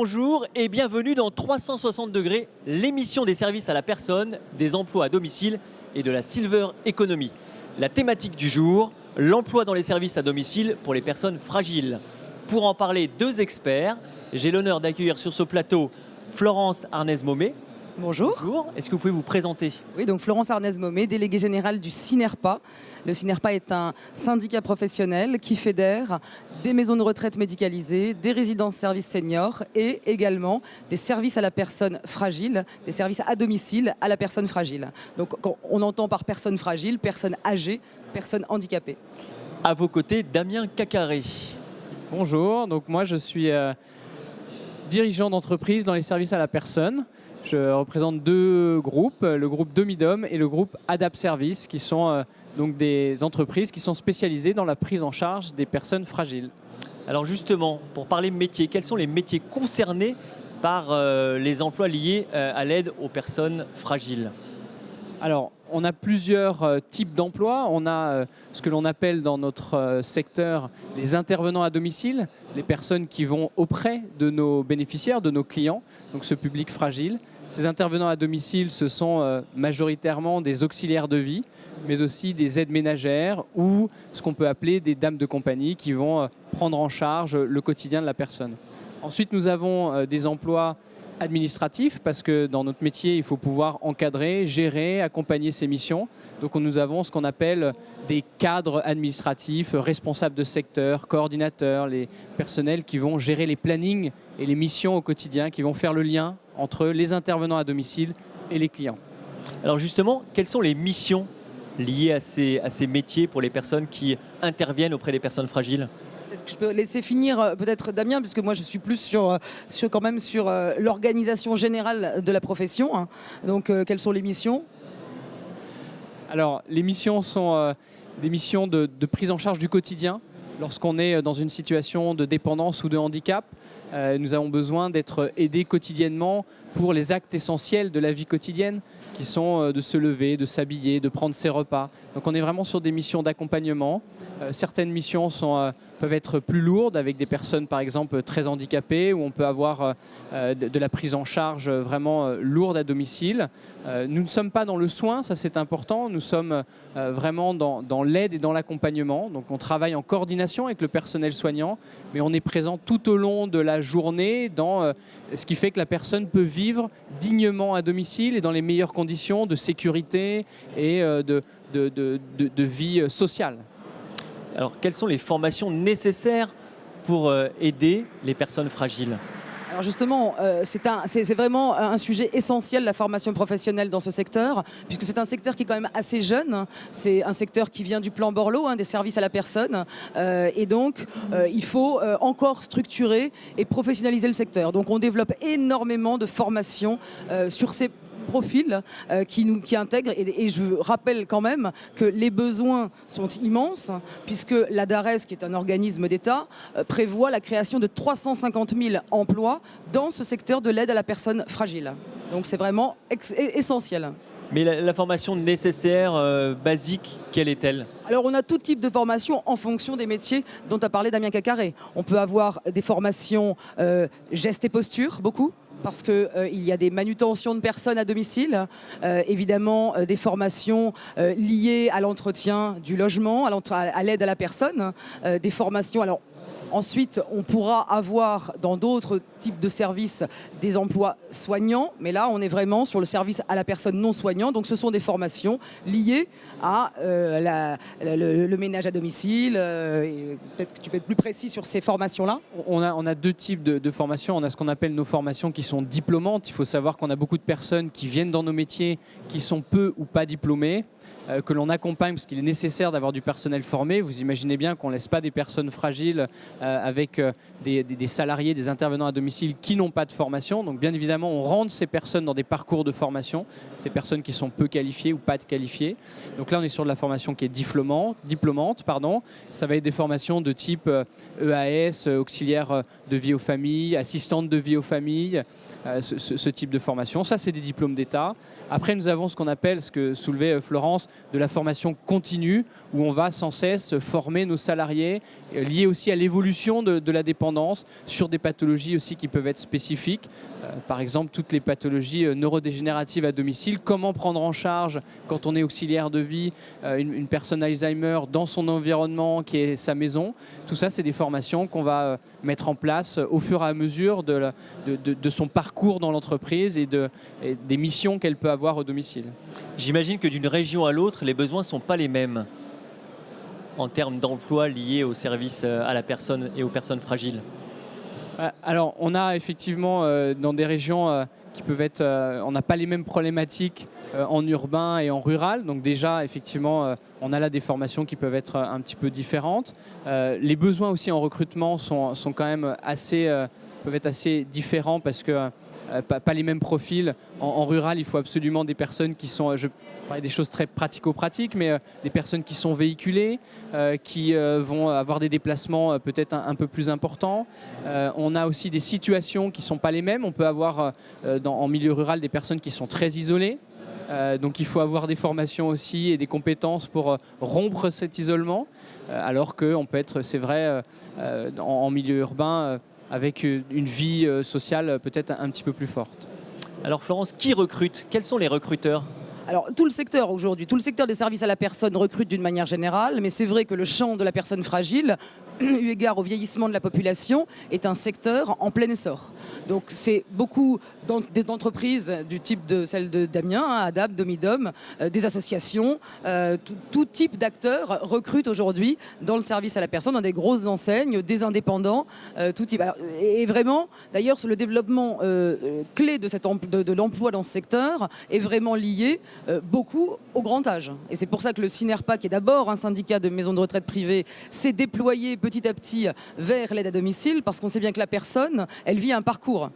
Bonjour et bienvenue dans 360 degrés, l'émission des services à la personne, des emplois à domicile et de la Silver Economy. La thématique du jour, l'emploi dans les services à domicile pour les personnes fragiles. Pour en parler, deux experts. J'ai l'honneur d'accueillir sur ce plateau Florence Arnaise-Momé. Bonjour. Bonjour. Est-ce que vous pouvez vous présenter? Oui, donc Florence Arnaise-Momé, déléguée générale du CINERPA. Le CINERPA est un syndicat professionnel qui fédère des maisons de retraite médicalisées, des résidences services seniors et également des services à la personne fragile, des services à domicile à la personne fragile. Donc quand on entend par personne fragile, personne âgée, personne handicapée. À vos côtés, Damien Cacaré. Bonjour, donc moi je suis dirigeant d'entreprise dans les services à la personne. Je représente deux groupes, le groupe Domidom et le groupe Adapt Service, qui sont donc des entreprises qui sont spécialisées dans la prise en charge des personnes fragiles. Alors justement, pour parler métiers, quels sont les métiers concernés par les emplois liés à l'aide aux personnes fragiles? Alors, on a plusieurs types d'emplois. On a ce que l'on appelle dans notre secteur les intervenants à domicile, les personnes qui vont auprès de nos bénéficiaires, de nos clients, donc ce public fragile. Ces intervenants à domicile, ce sont majoritairement des auxiliaires de vie, mais aussi des aides ménagères ou ce qu'on peut appeler des dames de compagnie qui vont prendre en charge le quotidien de la personne. Ensuite, nous avons des emplois administratif, parce que dans notre métier, il faut pouvoir encadrer, gérer, accompagner ces missions. Donc nous avons ce qu'on appelle des cadres administratifs, responsables de secteur, coordinateurs, les personnels qui vont gérer les plannings et les missions au quotidien, qui vont faire le lien entre les intervenants à domicile et les clients. Alors justement, quelles sont les missions liées à ces métiers pour les personnes qui interviennent auprès des personnes fragiles? Peut-être que je peux laisser finir peut-être Damien, puisque moi je suis plus sur l'organisation générale de la profession. Hein. Donc quelles sont les missions? Alors les missions sont des missions de prise en charge du quotidien. Lorsqu'on est dans une situation de dépendance ou de handicap, nous avons besoin d'être aidés quotidiennement pour les actes essentiels de la vie quotidienne, qui sont de se lever, de s'habiller, de prendre ses repas. Donc on est vraiment sur des missions d'accompagnement. Certaines missions peuvent être plus lourdes, avec des personnes par exemple très handicapées, où on peut avoir de la prise en charge vraiment lourde à domicile. Nous ne sommes pas dans le soin, ça c'est important, nous sommes vraiment dans l'aide et dans l'accompagnement. Donc on travaille en coordination avec le personnel soignant, mais on est présent tout au long de la journée, dans ce qui fait que la personne peut vivre dignement à domicile et dans les meilleures conditions de sécurité et de vie sociale. Alors, quelles sont les formations nécessaires pour aider les personnes fragiles? Alors justement, c'est vraiment un sujet essentiel, la formation professionnelle dans ce secteur, puisque c'est un secteur qui est quand même assez jeune. C'est un secteur qui vient du plan Borloo, des services à la personne. Et donc, il faut encore structurer et professionnaliser le secteur. Donc on développe énormément de formations sur ces profils qui intègrent, et je rappelle quand même que les besoins sont immenses, puisque la DARES, qui est un organisme d'État, prévoit la création de 350 000 emplois dans ce secteur de l'aide à la personne fragile. Donc c'est vraiment essentiel. Mais la formation nécessaire, basique, quelle est-elle? Alors on a tout type de formation en fonction des métiers dont a parlé Damien Cacaré. On peut avoir des formations gestes et postures, beaucoup, parce qu'il y a des manutentions de personnes à domicile, évidemment des formations liées à l'entretien du logement, à l'aide à la personne, des formations. Alors, ensuite, on pourra avoir dans d'autres types de services des emplois soignants, mais là, on est vraiment sur le service à la personne non soignante. Donc, ce sont des formations liées à le ménage à domicile. Peut-être que tu peux être plus précis sur ces formations-là. On a deux types de formations. On a ce qu'on appelle nos formations qui sont diplômantes. Il faut savoir qu'on a beaucoup de personnes qui viennent dans nos métiers qui sont peu ou pas diplômées, que l'on accompagne parce qu'il est nécessaire d'avoir du personnel formé. Vous imaginez bien qu'on ne laisse pas des personnes fragiles avec des salariés, des intervenants à domicile qui n'ont pas de formation. Donc bien évidemment, on rentre ces personnes dans des parcours de formation, ces personnes qui sont peu qualifiées ou pas qualifiées. Donc là, on est sur de la formation qui est diplômante. Ça va être des formations de type EAS, auxiliaire de vie aux familles, assistante de vie aux familles, ce type de formation. Ça, c'est des diplômes d'État. Après, nous avons ce qu'on appelle, ce que soulevait Florence, de la formation continue où on va sans cesse former nos salariés, liés aussi à l'évolution de la dépendance sur des pathologies aussi qui peuvent être spécifiques. Par exemple, toutes les pathologies neurodégénératives à domicile, comment prendre en charge quand on est auxiliaire de vie une personne Alzheimer dans son environnement qui est sa maison. Tout ça, c'est des formations qu'on va mettre en place au fur et à mesure de son parcours dans l'entreprise et des missions qu'elle peut avoir au domicile. J'imagine que d'une région à l'autre, les besoins ne sont pas les mêmes en termes d'emploi liés aux services à la personne et aux personnes fragiles. Alors, on a effectivement dans des régions qui peuvent être... on n'a pas les mêmes problématiques en urbain et en rural. Donc déjà, effectivement, on a là des formations qui peuvent être un petit peu différentes. Les besoins aussi en recrutement sont quand même peuvent être assez différents parce que pas les mêmes profils. En rural, il faut absolument des personnes qui sont, je parlais des choses très pratico-pratiques, mais des personnes qui sont véhiculées, qui vont avoir des déplacements peut-être un peu plus importants. On a aussi des situations qui ne sont pas les mêmes. On peut avoir en milieu rural des personnes qui sont très isolées. Donc il faut avoir des formations aussi et des compétences pour rompre cet isolement, alors qu'on peut être, c'est vrai, en milieu urbain, avec une vie sociale peut-être un petit peu plus forte. Alors Florence, qui recrute? Quels sont les recruteurs? Alors, tout le secteur aujourd'hui, tout le secteur des services à la personne recrute d'une manière générale, mais c'est vrai que le champ de la personne fragile, eu égard au vieillissement de la population, est un secteur en plein essor. Donc, c'est beaucoup d'entreprises du type de celle de Damien, ADAP, Domidom, des associations, tout type d'acteurs recrutent aujourd'hui dans le service à la personne, dans des grosses enseignes, des indépendants, tout type. Alors, et vraiment, d'ailleurs, le développement clé de l'emploi dans ce secteur est vraiment lié beaucoup au grand âge. Et c'est pour ça que le Synerpa, qui est d'abord un syndicat de maisons de retraite privées, s'est déployé petit à petit vers l'aide à domicile, parce qu'on sait bien que la personne, elle vit un parcours.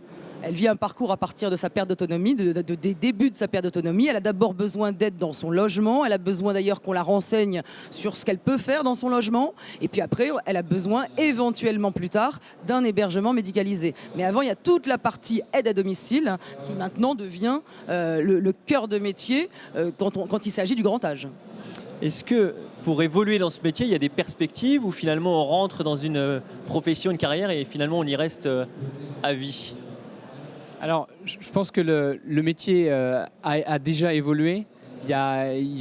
Elle vit un parcours à partir de sa perte d'autonomie, des débuts de sa perte d'autonomie. Elle a d'abord besoin d'aide dans son logement. Elle a besoin d'ailleurs qu'on la renseigne sur ce qu'elle peut faire dans son logement. Et puis après, elle a besoin éventuellement plus tard d'un hébergement médicalisé. Mais avant, il y a toute la partie aide à domicile qui maintenant devient le cœur de métier quand il s'agit du grand âge. Est-ce que pour évoluer dans ce métier, il y a des perspectives où finalement on rentre dans une profession, une carrière et finalement on y reste à vie? Alors, je pense que le métier a déjà évolué. Il y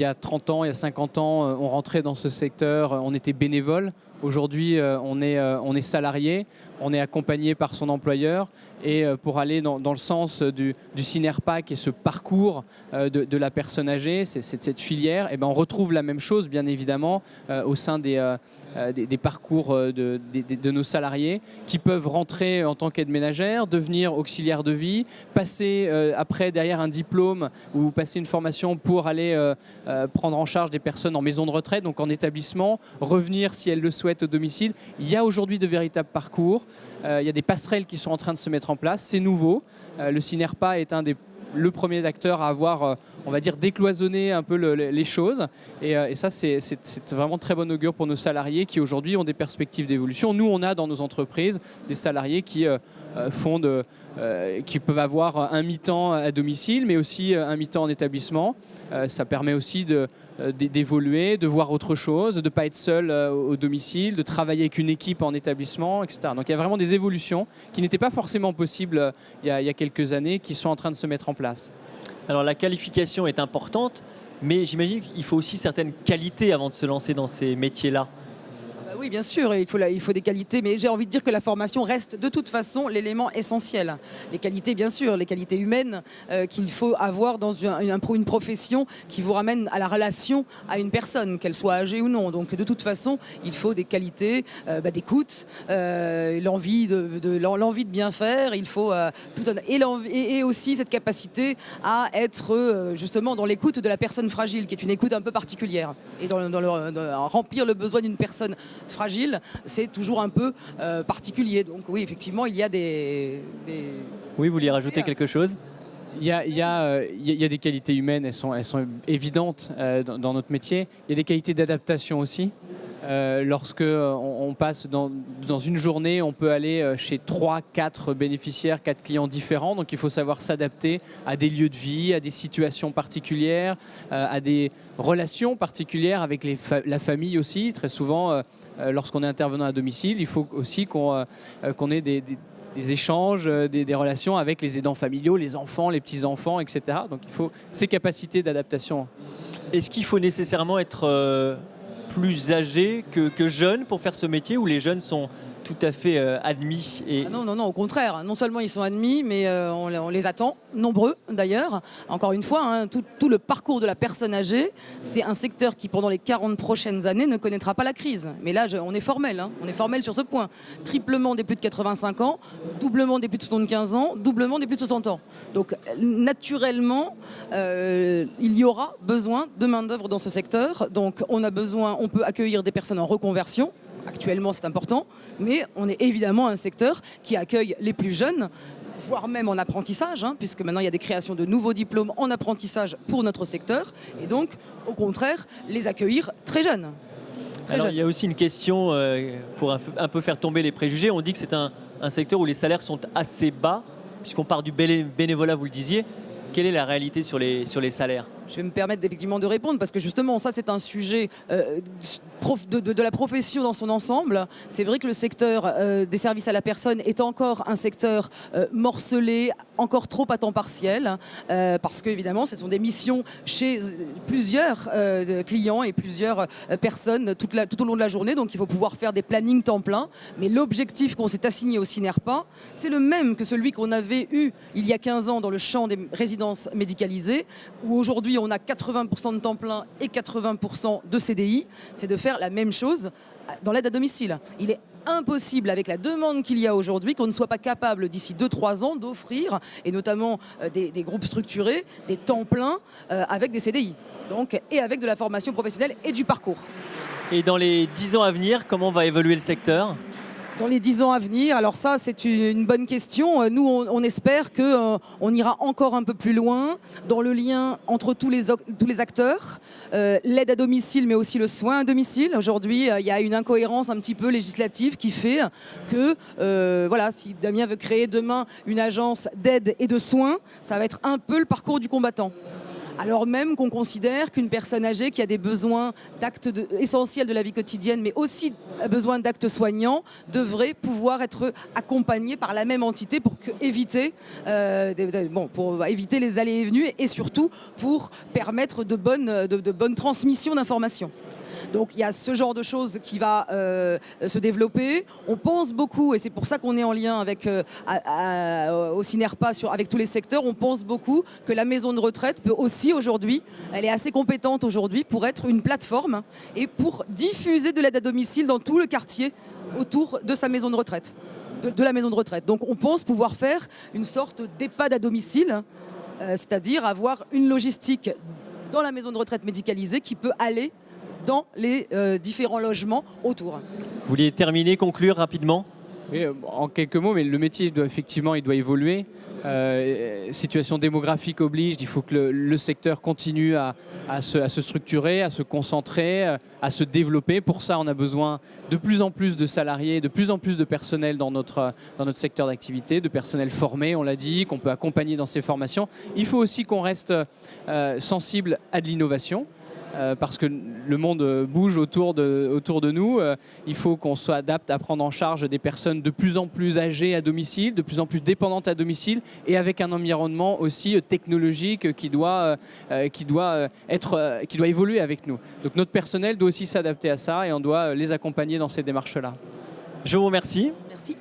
a 30 ans, il y a 50 ans, on rentrait dans ce secteur, on était bénévole. Aujourd'hui, on est salarié, on est accompagné par son employeur. Et pour aller dans le sens du Synerpa, qui est ce parcours de la personne âgée, cette filière, et ben on retrouve la même chose, bien évidemment, au sein des parcours de nos salariés qui peuvent rentrer en tant qu'aide ménagère, devenir auxiliaire de vie, passer après derrière un diplôme ou passer une formation pour aller prendre en charge des personnes en maison de retraite, donc en établissement, revenir si elles le souhaitent au domicile. Il y a aujourd'hui de véritables parcours, il y a des passerelles qui sont en train de se mettre en place, c'est nouveau. Le Synerpa est le premier acteur à avoir, on va dire, décloisonné un peu les choses. Et ça, c'est vraiment très bon augure pour nos salariés qui aujourd'hui ont des perspectives d'évolution. Nous, on a dans nos entreprises des salariés qui qui peuvent avoir un mi-temps à domicile, mais aussi un mi-temps en établissement. Ça permet aussi d'évoluer, de voir autre chose, de ne pas être seul au domicile, de travailler avec une équipe en établissement, etc. Donc il y a vraiment des évolutions qui n'étaient pas forcément possibles il y a quelques années, qui sont en train de se mettre en place. Alors la qualification est importante, mais j'imagine qu'il faut aussi certaines qualités avant de se lancer dans ces métiers-là. Oui, bien sûr, il faut des qualités, mais j'ai envie de dire que la formation reste de toute façon l'élément essentiel. Les qualités, bien sûr, les qualités humaines qu'il faut avoir dans une profession qui vous ramène à la relation à une personne, qu'elle soit âgée ou non. Donc de toute façon, il faut des qualités d'écoute, l'envie de bien faire, il faut et aussi cette capacité à être justement dans l'écoute de la personne fragile, qui est une écoute un peu particulière. Et remplir le besoin d'une personne fragile, c'est toujours un peu particulier. Donc oui, effectivement, il y a des... Oui, vous vouliez rajouter quelque chose ? Il y a des qualités humaines, elles sont évidentes dans notre métier. Il y a des qualités d'adaptation aussi. Lorsque on passe dans une journée, on peut aller chez 3-4 bénéficiaires, 4 clients différents. Donc il faut savoir s'adapter à des lieux de vie, à des situations particulières, à des relations particulières avec la famille aussi. Très souvent, lorsqu'on est intervenant à domicile, il faut aussi qu'on ait des échanges, des relations avec les aidants familiaux, les enfants, les petits-enfants, etc. Donc il faut ces capacités d'adaptation. Est-ce qu'il faut nécessairement être plus âgé que jeune pour faire ce métier, ou les jeunes sont tout à fait admis Ah non, au contraire. Non seulement ils sont admis, mais on les attend, nombreux d'ailleurs. Encore une fois, hein, tout le parcours de la personne âgée, c'est un secteur qui, pendant les 40 prochaines années, ne connaîtra pas la crise. Mais là, on est formel, hein, on est formel sur ce point. Triplement des plus de 85 ans, doublement des plus de 75 ans, doublement des plus de 60 ans. Donc, naturellement, il y aura besoin de main-d'œuvre dans ce secteur. Donc, on peut accueillir des personnes en reconversion. Actuellement, c'est important, mais on est évidemment un secteur qui accueille les plus jeunes, voire même en apprentissage, hein, puisque maintenant il y a des créations de nouveaux diplômes en apprentissage pour notre secteur, et donc, au contraire, les accueillir très jeunes. Alors, il y a aussi une question pour un peu faire tomber les préjugés. On dit que c'est un secteur où les salaires sont assez bas, puisqu'on part du bénévolat, vous le disiez. Quelle est la réalité sur les salaires ? Je vais me permettre effectivement de répondre parce que justement ça c'est un sujet de la profession dans son ensemble. C'est vrai que le secteur des services à la personne est encore un secteur morcelé, encore trop à temps partiel, parce qu'évidemment ce sont des missions chez plusieurs clients et plusieurs personnes tout au long de la journée, donc il faut pouvoir faire des plannings temps plein. Mais l'objectif qu'on s'est assigné au CINERPA, c'est le même que celui qu'on avait eu il y a 15 ans dans le champ des résidences médicalisées, où aujourd'hui on a 80% de temps plein et 80% de CDI, c'est de faire la même chose dans l'aide à domicile. Il est impossible, avec la demande qu'il y a aujourd'hui, qu'on ne soit pas capable d'ici 2-3 ans d'offrir, et notamment des groupes structurés, des temps pleins avec des CDI, donc, et avec de la formation professionnelle et du parcours. Et dans les 10 ans à venir, comment va évoluer le secteur ? Dans les 10 ans à venir, alors ça c'est une bonne question. Nous on espère qu'on ira encore un peu plus loin dans le lien entre tous les acteurs, l'aide à domicile mais aussi le soin à domicile. Aujourd'hui il y a une incohérence un petit peu législative qui fait que voilà, si Damien veut créer demain une agence d'aide et de soins, ça va être un peu le parcours du combattant. Alors même qu'on considère qu'une personne âgée qui a des besoins essentiels de la vie quotidienne, mais aussi besoin d'actes soignants, devrait pouvoir être accompagnée par la même entité pour éviter les allées et venues et surtout pour permettre de bonnes transmissions d'informations. Donc il y a ce genre de choses qui va se développer. On pense beaucoup, et c'est pour ça qu'on est en lien avec au CINERPA avec tous les secteurs, on pense beaucoup que la maison de retraite peut aussi aujourd'hui, elle est assez compétente aujourd'hui pour être une plateforme et pour diffuser de l'aide à domicile dans tout le quartier autour de sa maison de retraite, de la maison de retraite. Donc on pense pouvoir faire une sorte d'EHPAD à domicile, c'est-à-dire avoir une logistique dans la maison de retraite médicalisée qui peut aller dans les différents logements autour. Vous vouliez terminer, conclure rapidement ? Oui, en quelques mots, mais le métier doit évoluer. Situation démographique oblige, il faut que le secteur continue à se structurer, à se concentrer, à se développer. Pour ça, on a besoin de plus en plus de salariés, de plus en plus de personnel dans notre secteur d'activité, de personnel formé, on l'a dit, qu'on peut accompagner dans ces formations. Il faut aussi qu'on reste sensible à de l'innovation. Parce que le monde bouge autour de nous. Il faut qu'on s'adapte à prendre en charge des personnes de plus en plus âgées à domicile, de plus en plus dépendantes à domicile, et avec un environnement aussi technologique qui doit évoluer avec nous. Donc notre personnel doit aussi s'adapter à ça et on doit les accompagner dans ces démarches-là. Je vous remercie. Merci.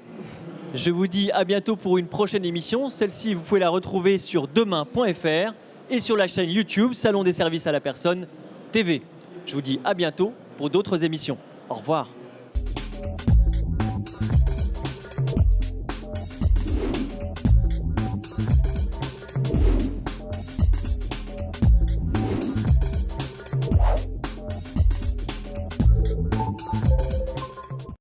Je vous dis à bientôt pour une prochaine émission. Celle-ci, vous pouvez la retrouver sur demain.fr et sur la chaîne YouTube Salon des services à la personne TV. Je vous dis à bientôt pour d'autres émissions. Au revoir.